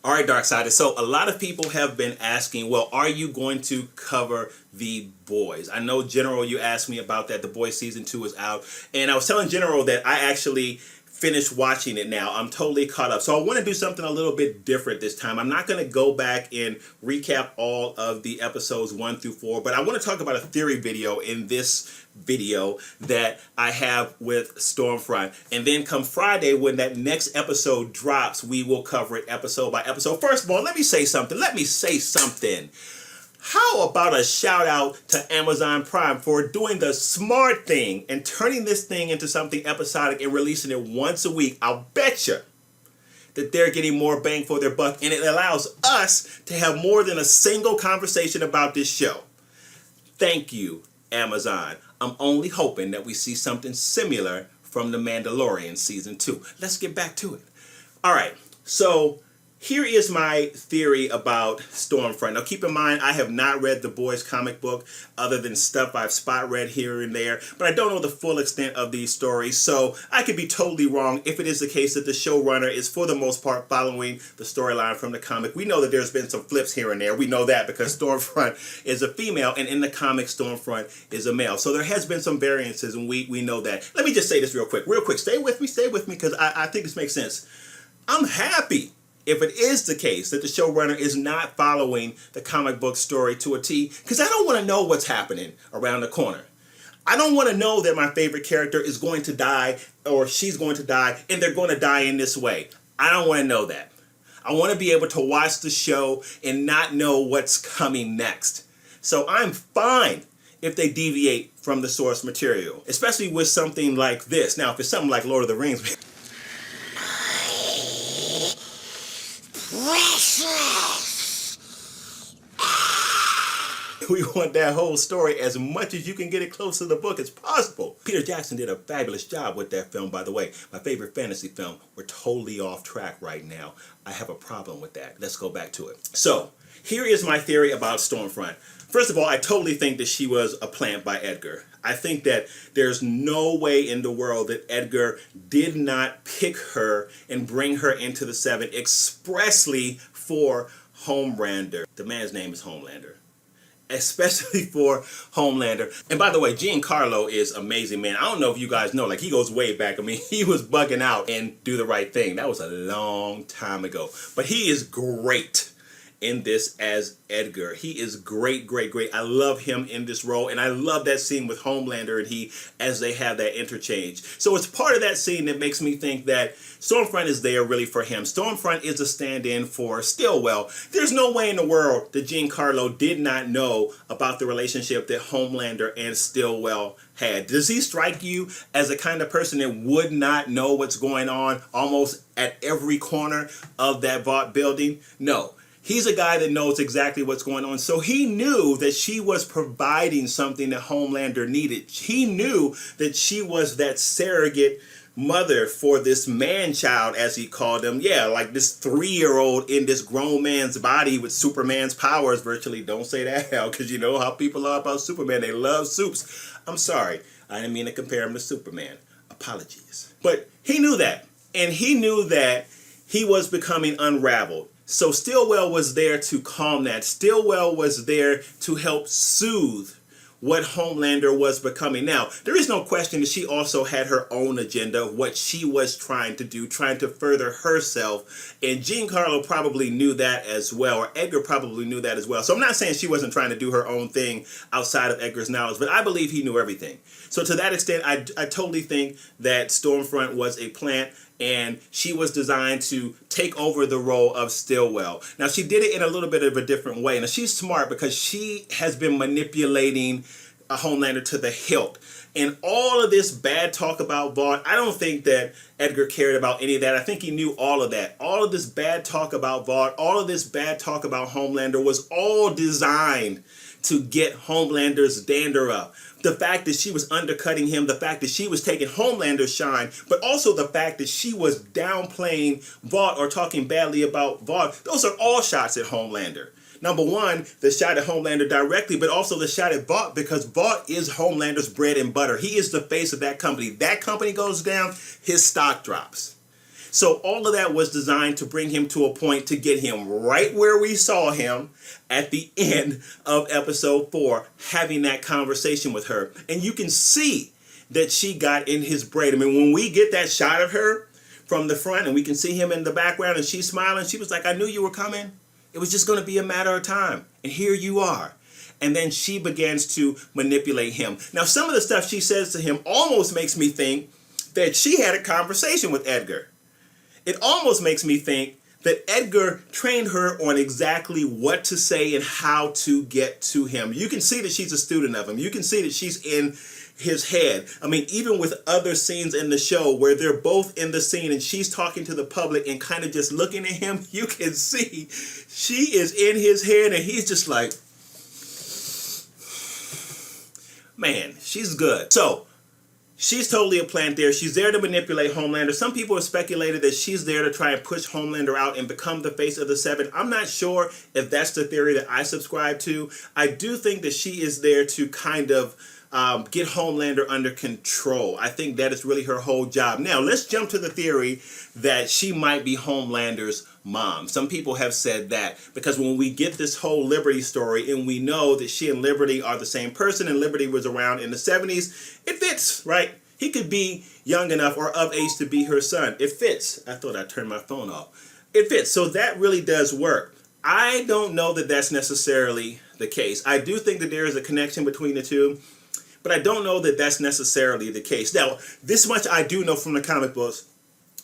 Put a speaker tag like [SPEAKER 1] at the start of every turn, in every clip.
[SPEAKER 1] All right, Darksiders. So a lot of people have been asking, well, are you going to cover The Boys? I know, General, you asked me about that. The Boys Season 2 is out. And I was telling General that I actually finished watching it now. I'm totally caught up. So I want to do something a little bit different this time. I'm not going to go back and recap all of the episodes 1 through 4, but I want to talk about a theory video in this video that I have with Stormfront. And then come Friday, when that next episode drops, we will cover it episode by episode. First of all, let me say something. How about a shout out to Amazon Prime for doing the smart thing and turning this thing into something episodic and releasing it once a week? I'll betcha that they're getting more bang for their buck, and it allows us to have more than a single conversation about this show. Thank you, Amazon. I'm only hoping that we see something similar from The Mandalorian Season 2. Let's get back to it. All right, so here is my theory about Stormfront. Now, keep in mind, I have not read the Boys comic book other than stuff I've spot read here and there, but I don't know the full extent of these stories, so I could be totally wrong if it is the case that the showrunner is, for the most part, following the storyline from the comic. We know that there's been some flips here and there. We know that because Stormfront is a female, and in the comic, Stormfront is a male. So there has been some variances, and we know that. Let me just say this real quick. Stay with me, because I think this makes sense. I'm happy if it is the case that the showrunner is not following the comic book story to a T, because I don't want to know what's happening around the corner. I don't want to know that my favorite character is going to die or she's going to die and they're going to die in this way. I don't want to know that. I want to be able to watch the show and not know what's coming next. So I'm fine if they deviate from the source material, especially with something like this. Now, if it's something like Lord of the Rings, we want that whole story as much as you can get it close to the book as possible. Peter Jackson did a fabulous job with that film, by the way. My favorite fantasy film. We're totally off track right now. I have a problem with that. Let's go back to it. So, here is my theory about Stormfront. First of all, I totally think that she was a plant by Edgar. I think that there's no way in the world that Edgar did not pick her and bring her into the Seven expressly for Homelander. The man's name is Homelander. Especially for Homelander. And by the way, Giancarlo is amazing, man. I don't know if you guys know, like, he goes way back. I mean, he was bugging out and Do the Right Thing. That was a long time ago. But he is great in this as Edgar. He is great. I love him in this role, and I love that scene with Homelander and he as they have that interchange. So it's part of that scene that makes me think that Stormfront is there really for him. Stormfront is a stand-in for Stillwell. There's no way in the world that Giancarlo did not know about the relationship that Homelander and Stillwell had. Does he strike you as the kind of person that would not know what's going on almost at every corner of that vault building? No. He's a guy that knows exactly what's going on. So he knew that she was providing something that Homelander needed. He knew that she was that surrogate mother for this man-child, as he called him. Yeah, like this 3-year-old in this grown man's body with Superman's powers virtually. Don't say that out, because you know how people are about Superman. They love soups. I'm sorry. I didn't mean to compare him to Superman. Apologies. But he knew that. And he knew that he was becoming unraveled. So Stillwell was there to calm that. Stillwell was there to help soothe what Homelander was becoming. Now, there is no question that she also had her own agenda of what she was trying to do, trying to further herself. And Giancarlo probably knew that as well, or Edgar probably knew that as well. So I'm not saying she wasn't trying to do her own thing outside of Edgar's knowledge, but I believe he knew everything. So to that extent, I totally think that Stormfront was a plant, and she was designed to take over the role of Stillwell. Now, she did it in a little bit of a different way. Now, she's smart because she has been manipulating a Homelander to the hilt. And all of this bad talk about Vought, I don't think that Edgar cared about any of that. I think he knew all of that. All of this bad talk about Vought, all of this bad talk about Homelander was all designed to get Homelander's dander up. The fact that she was undercutting him, the fact that she was taking Homelander's shine, but also the fact that she was downplaying Vought or talking badly about Vought, those are all shots at Homelander. Number one, the shot at Homelander directly, but also the shot at Vought, because Vought is Homelander's bread and butter. He is the face of that company. That company goes down, his stock drops. So all of that was designed to bring him to a point to get him right where we saw him at the end of episode 4, having that conversation with her. And you can see that she got in his brain. I mean, when we get that shot of her from the front and we can see him in the background and she's smiling, she was like, I knew you were coming. It was just going to be a matter of time. And here you are. And then she begins to manipulate him. Now, some of the stuff she says to him almost makes me think that she had a conversation with Edgar. It almost makes me think that Edgar trained her on exactly what to say and how to get to him. You can see that she's a student of him. You can see that she's in his head. I mean, even with other scenes in the show where they're both in the scene and she's talking to the public and kind of just looking at him, you can see she is in his head and he's just like, man, she's good. So, she's totally a plant there. She's there to manipulate Homelander. Some people have speculated that she's there to try and push Homelander out and become the face of the Seven. I'm not sure if that's the theory that I subscribe to. I do think that she is there to kind of get Homelander under control. I think that is really her whole job. Now, let's jump to the theory that she might be Homelander's mom. Some people have said that because when we get this whole Liberty story and we know that she and Liberty are the same person and Liberty was around in the 70s, it fits, right? He could be young enough or of age to be her son. It fits. I thought I turned my phone off. It fits. So that really does work. I don't know that that's necessarily the case. I do think that there is a connection between the two, but I don't know that that's necessarily the case. Now, this much I do know from the comic books,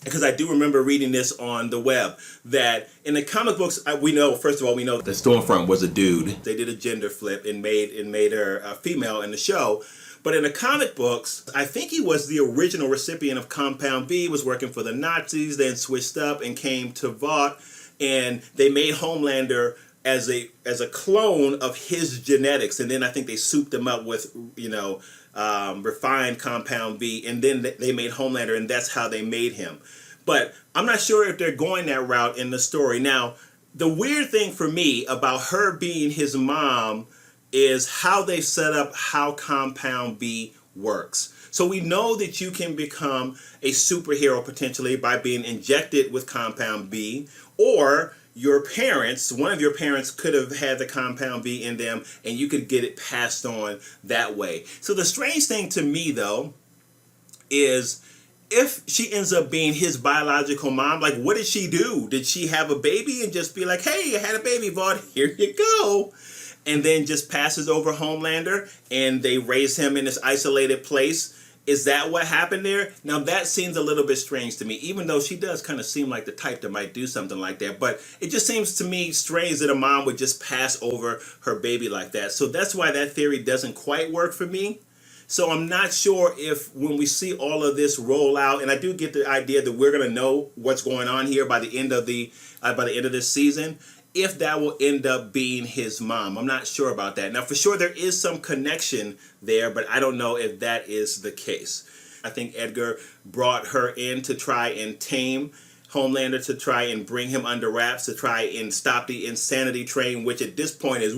[SPEAKER 1] because I do remember reading this on the web, that in the comic books, we know, first of all, we know that Stormfront was a dude. They did a gender flip and made her a female in the show. But in the comic books, I think he was the original recipient of Compound B, was working for the Nazis, then switched up and came to Vought, and they made Homelander as a clone of his genetics, and then I think they souped him up with, refined Compound B, and then they made Homelander, and that's how they made him. But I'm not sure if they're going that route in the story. Now, the weird thing for me about her being his mom is how they set up how Compound B works. So we know that you can become a superhero potentially by being injected with Compound B, or your parents, one of your parents could have had the Compound B in them and you could get it passed on that way. So the strange thing to me, though, is if she ends up being his biological mom, like, what did she do? Did she have a baby and just be like, hey, I had a baby, Vought, here you go, and then just passes over Homelander and they raise him in this isolated place? Is that what happened there? Now, that seems a little bit strange to me, even though she does kind of seem like the type that might do something like that. But it just seems to me strange that a mom would just pass over her baby like that. So that's why that theory doesn't quite work for me. So I'm not sure if when we see all of this roll out, and I do get the idea that we're going to know what's going on here by the end of this season, if that will end up being his mom. I'm not sure about that. Now, for sure, there is some connection there, but I don't know if that is the case. I think Edgar brought her in to try and tame Homelander, to try and bring him under wraps, to try and stop the insanity train, which at this point is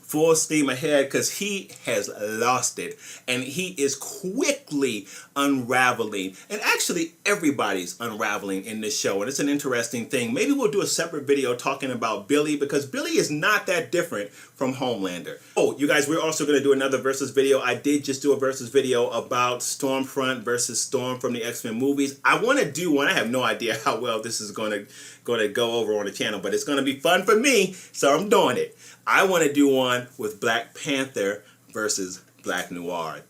[SPEAKER 1] full steam ahead, because he has lost it and he is quickly unraveling. And actually everybody's unraveling in this show, and it's an interesting thing. Maybe we'll do a separate video talking about Billy, because Billy is not that different from Homelander. Oh, you guys, we're also going to do another versus video. I did just do a versus video about Stormfront versus Storm from the X-Men movies. I want to do one. I have no idea how well this is going to go over on the channel, but it's going to be fun for me, so I'm doing it. I want to do one with Black Panther versus Black Noir.